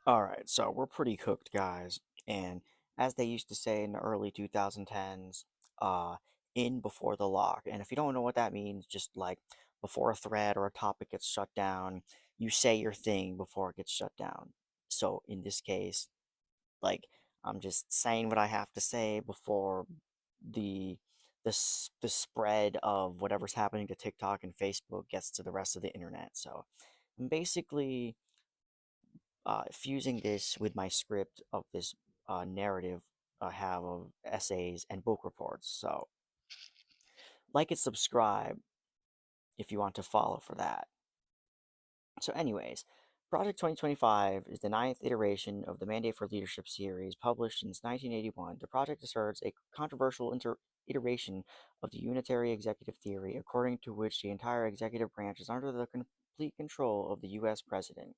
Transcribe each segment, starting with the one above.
All right, so we're pretty cooked, guys. And as they used to say in the early 2010s, in before the lock. And if you don't know what that means, just like before a thread or a topic gets shut down, you say your thing before it gets shut down. So in this case, like I'm just saying what I have to say before the the spread of whatever's happening to TikTok and Facebook gets to the rest of the internet. So I'm basically fusing this with my script of this narrative I have of essays and book reports. So, like and subscribe if you want to follow for that. So, anyways, Project 2025 is the ninth iteration of the Mandate for Leadership series published since 1981. The project asserts a controversial iteration of the unitary executive theory, according to which the entire executive branch is under the complete control of the U.S. president.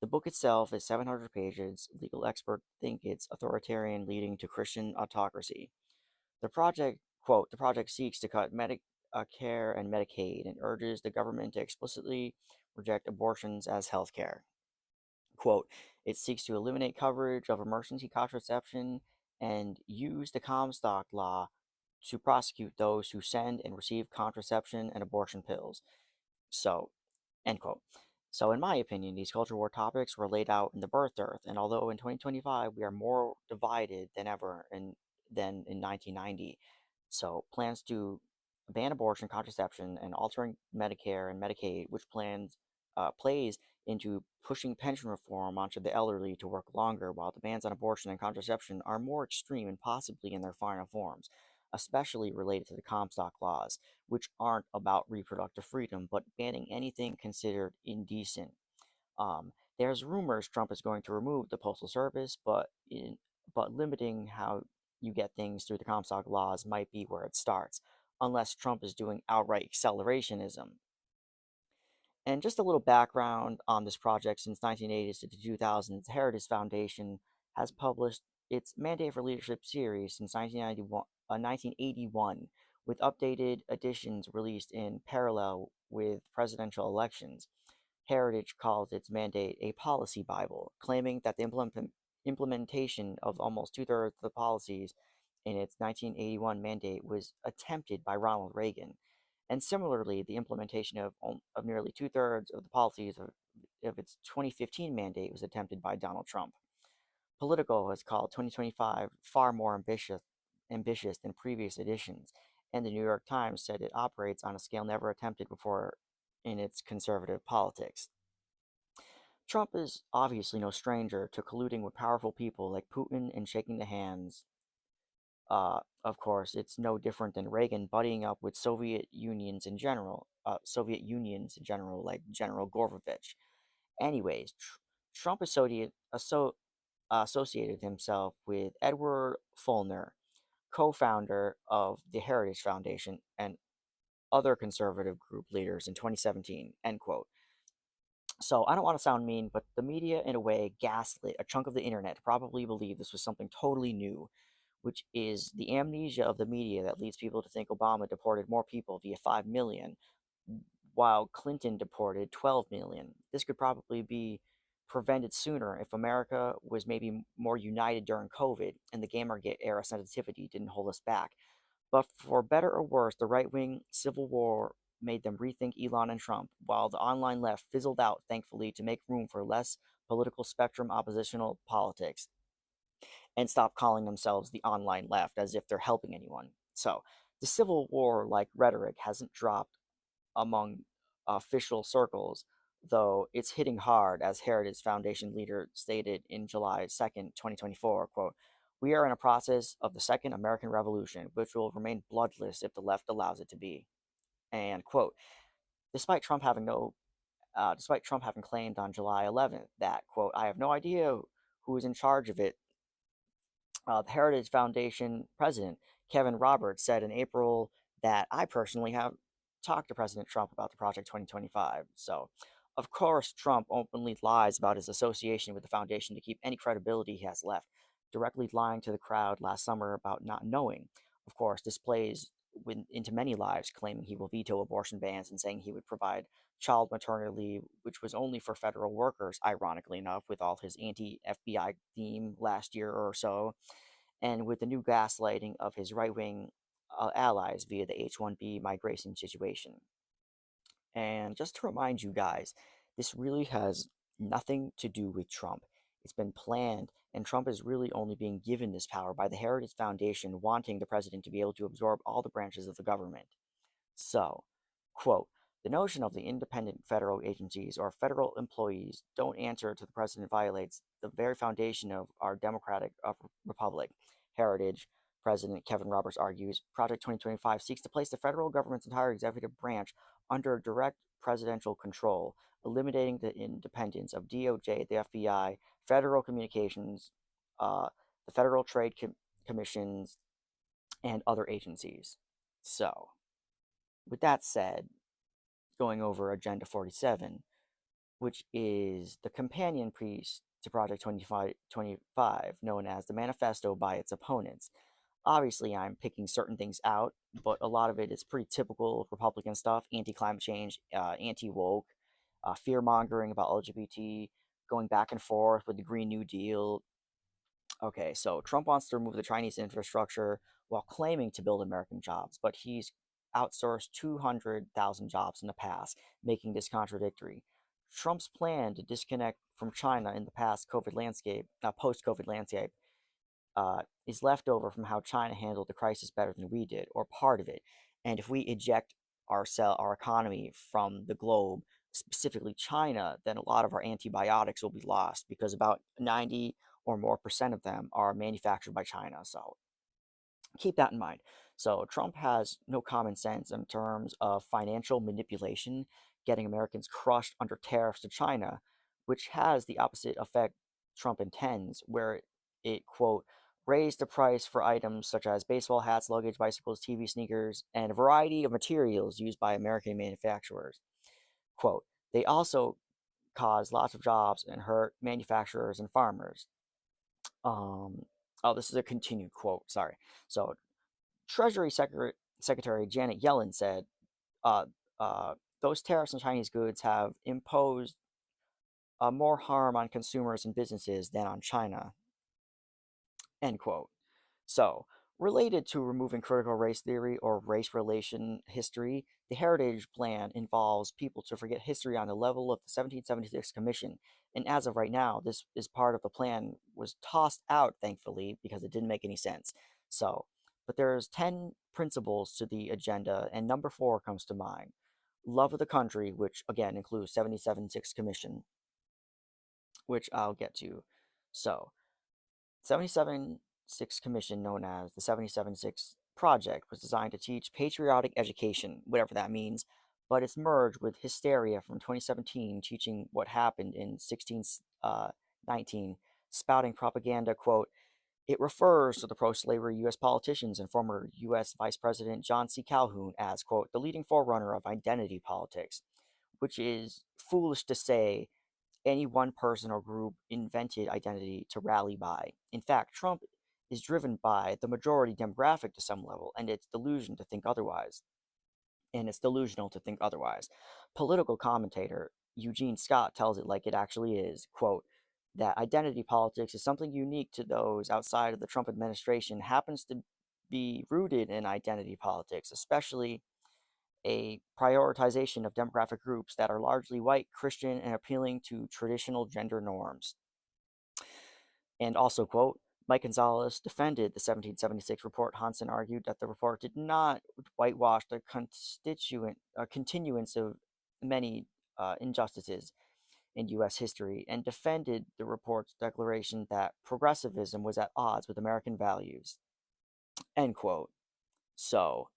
The book itself is 700 pages. Legal experts think it's authoritarian, leading to Christian autocracy. The project, quote, the project seeks to cut Medicare and Medicaid and urges the government to explicitly reject abortions as health care. Quote, it seeks to eliminate coverage of emergency contraception and use the Comstock law to prosecute those who send and receive contraception and abortion pills. So, end quote. So, in my opinion, these culture war topics were laid out in the birth dearth, and although in 2025 we are more divided than ever than in 1990, so plans to ban abortion, contraception, and altering Medicare and Medicaid, which plans plays into pushing pension reform onto the elderly to work longer, while the bans on abortion and contraception are more extreme and possibly in their final forms, especially related to the Comstock laws, which aren't about reproductive freedom, but banning anything considered indecent. There's rumors Trump is going to remove the Postal Service, but limiting how you get things through the Comstock laws might be where it starts, unless Trump is doing outright accelerationism. And just a little background on this project: since 1980s to the 2000s, the Heritage Foundation has published its Mandate for Leadership series since 1981, with updated editions released in parallel with presidential elections. Heritage calls its mandate a policy Bible, claiming that the implementation of almost two-thirds of the policies in its 1981 mandate was attempted by Ronald Reagan. And similarly, the implementation of nearly two-thirds of the policies of its 2015 mandate was attempted by Donald Trump. Politico has called 2025 far more ambitious than previous editions, and the New York Times said it operates on a scale never attempted before in its conservative politics. Trump is obviously no stranger to colluding with powerful people like Putin and shaking the hands. Of course, it's no different than Reagan buddying up with Soviet unions in general, like General Gorbevich. Anyways, Trump associated himself with Edward Fulner, co-founder of the Heritage Foundation, and other conservative group leaders in 2017. End quote. So I don't want to sound mean, but the media, in a way, gaslit a chunk of the internet to probably believe this was something totally new, which is the amnesia of the media that leads people to think Obama deported more people via 5 million, while Clinton deported 12 million. This could probably be prevented sooner if America was maybe more united during COVID and the Gamergate era sensitivity didn't hold us back. But for better or worse, the right wing civil war made them rethink Elon and Trump, while the online left fizzled out, thankfully, to make room for less political spectrum oppositional politics and stop calling themselves the online left as if they're helping anyone. So, the Civil War like rhetoric hasn't dropped among official circles, though it's hitting hard, as Heritage Foundation leader stated in July 2nd, 2024, quote, we are in a process of the Second American Revolution, which will remain bloodless if the left allows it to be. And quote, despite Trump having no despite Trump having claimed on July 11th that, quote, I have no idea who is in charge of it, the Heritage Foundation president, Kevin Roberts, said in April that I personally have talked to President Trump about the Project 2025. So, of course, Trump openly lies about his association with the foundation to keep any credibility he has left, directly lying to the crowd last summer about not knowing. Of course, this plays into many lives, claiming he will veto abortion bans and saying he would provide child maternity leave, which was only for federal workers, ironically enough, with all his anti FBI theme last year or so, and with the new gaslighting of his right wing allies via the H-1B migration situation. And just to remind you guys, this really has nothing to do with Trump. It's been planned, and Trump is really only being given this power by the Heritage Foundation wanting the president to be able to absorb all the branches of the government. So, quote, the notion of the independent federal agencies or federal employees don't answer to the president violates the very foundation of our democratic republic. Heritage President Kevin Roberts argues Project 2025 seeks to place the federal government's entire executive branch under direct presidential control, eliminating the independence of DOJ, the FBI, federal communications, the Federal Trade Commissions, and other agencies. So, with that said, going over Agenda 47, which is the companion piece to Project 25, known as the Manifesto by its opponents. Obviously, I'm picking certain things out, but a lot of it is pretty typical Republican stuff: anti climate change, anti woke, fear mongering about LGBT, going back and forth with the Green New Deal. Okay, so Trump wants to remove the Chinese infrastructure while claiming to build American jobs, but he's outsourced 200,000 jobs in the past, making this contradictory. Trump's plan to disconnect from China in the post-COVID landscape, is left over from how China handled the crisis better than we did, or part of it. And if we eject our economy from the globe, specifically China, then a lot of our antibiotics will be lost because about 90 or more percent of them are manufactured by China. So keep that in mind. So Trump has no common sense in terms of financial manipulation, getting Americans crushed under tariffs to China, which has the opposite effect Trump intends, where it, quote, raised the price for items such as baseball hats, luggage, bicycles, TV, sneakers, and a variety of materials used by American manufacturers. Quote, they also cause lots of jobs and hurt manufacturers and farmers. This is a continued quote, sorry. So Treasury Secretary Janet Yellen said, uh, those tariffs on Chinese goods have imposed more harm on consumers and businesses than on China, end quote. So, related to removing critical race theory or race relation history, the Heritage Plan involves people to forget history on the level of the 1776 Commission. And as of right now, this is part of the plan was tossed out, thankfully, because it didn't make any sense. So, but there's 10 principles to the agenda, and number 4 comes to mind. Love of the country, which again includes 77-6 Commission, which I'll get to. So, 77-6 Commission, known as the 77-6 Project, was designed to teach patriotic education, whatever that means, but it's merged with Hysteria from 2017, teaching what happened in 1619, spouting propaganda, quote, it refers to the pro-slavery U.S. politicians and former U.S. Vice President John C. Calhoun as, quote, the leading forerunner of identity politics, which is foolish to say any one person or group invented identity to rally by. In fact, Trump is driven by the majority demographic to some level, and it's delusion to think otherwise. And it's delusional to think otherwise. Political commentator Eugene Scott tells it like it actually is, quote, that identity politics is something unique to those outside of the Trump administration, happens to be rooted in identity politics, especially a prioritization of demographic groups that are largely white, Christian, and appealing to traditional gender norms. And also, quote, Mike Gonzalez defended the 1776 report. Hansen argued that the report did not whitewash the continuance of many injustices in U.S. history, and defended the report's declaration that progressivism was at odds with American values. End quote. So,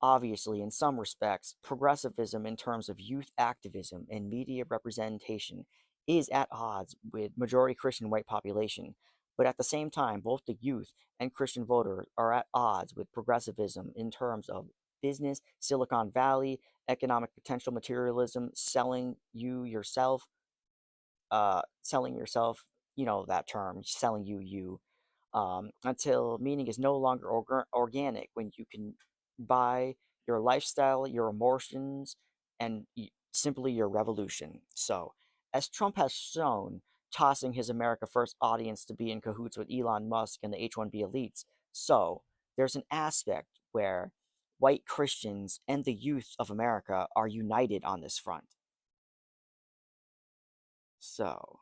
obviously, in some respects, progressivism in terms of youth activism and media representation is at odds with majority Christian white population. But at the same time, both the youth and Christian voters are at odds with progressivism in terms of business, Silicon Valley, economic potential materialism, selling yourself, you know that term, selling you, until meaning is no longer organic when you can by your lifestyle, your emotions, and simply your revolution. So, as Trump has shown, tossing his America First audience to be in cahoots with Elon Musk and the H-1B elites, so there's an aspect where white Christians and the youth of America are united on this front. So,